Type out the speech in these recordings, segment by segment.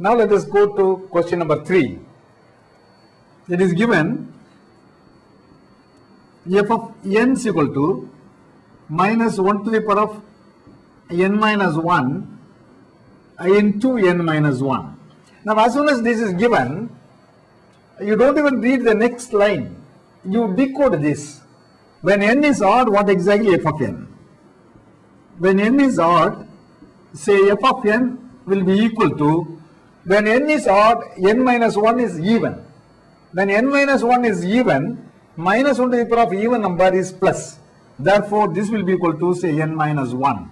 Now let us go to question number 3. It is given f of n is equal to minus 1 to the power of n minus 1 into n minus 1. Now as soon as this is given, you don't even read the next line. You decode this. When n is odd, what exactly f of n? When n is odd, say f of n will be equal to, when n is odd, n minus 1 is even. When n minus 1 is even, minus 1 to the power of even number is plus. Therefore, this will be equal to, say, n minus 1.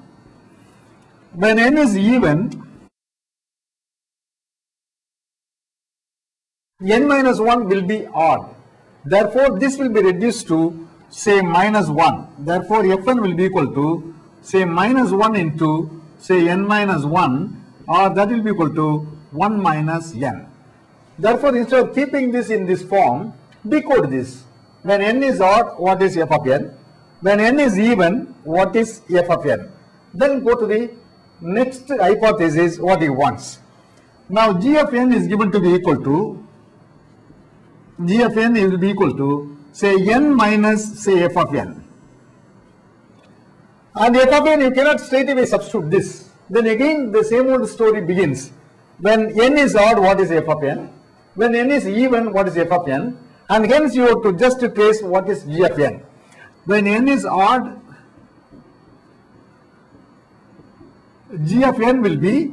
When n is even, n minus 1 will be odd. Therefore, this will be reduced to, say, minus 1. Therefore, fn will be equal to, say, minus 1 into, say, n minus 1, or that will be equal to 1 minus n. Therefore, instead of keeping this in this form, decode this. When n is odd, what is f of n? When n is even, what is f of n? Then go to the next hypothesis, what he wants. Now, g of n is given to be equal to, g of n will be equal to, say, n minus, say, f of n. And f of n, you cannot straight away substitute this. Then again, the same old story begins. When n is odd, what is f of n? When n is even, what is f of n? And hence you have to just trace what is g of n. When n is odd, g of n will be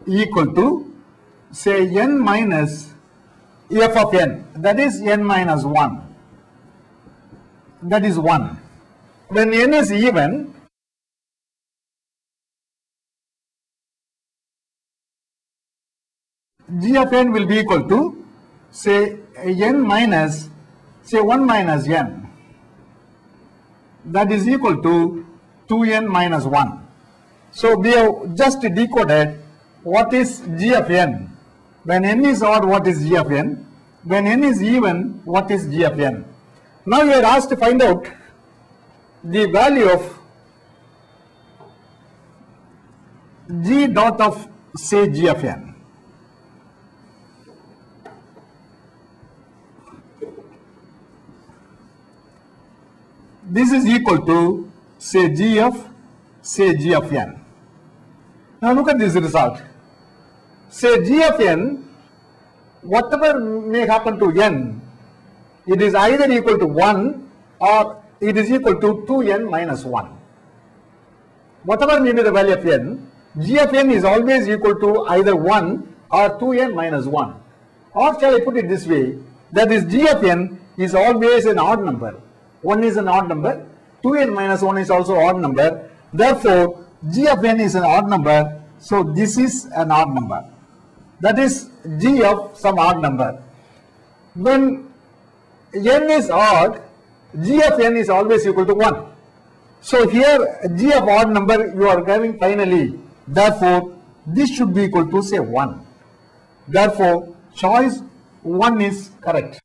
equal to, say, n minus f of n. That is n minus 1. That is 1. When n is even, g of n will be equal to, say, n minus, say, 1 minus n. That is equal to 2n minus 1. So, we have just decoded what is g of n. When n is odd, what is g of n? When n is even, what is g of n? Now, you are asked to find out the value of g dot of, say, g of n. This is equal to, say, g of n. Now look at this result. Say g of n, whatever may happen to n, it is either equal to 1 or it is equal to 2n minus 1. Whatever may be the value of n, g of n is always equal to either 1 or 2n minus 1. Or shall I put it this way, that is g of n is always an odd number. 1 is an odd number, 2n minus 1 is also odd number. Therefore, g of n is an odd number, so this is an odd number. That is g of some odd number. When n is odd, g of n is always equal to 1. So here g of odd number you are having finally. Therefore, this should be equal to, say, 1. Therefore, choice 1 is correct.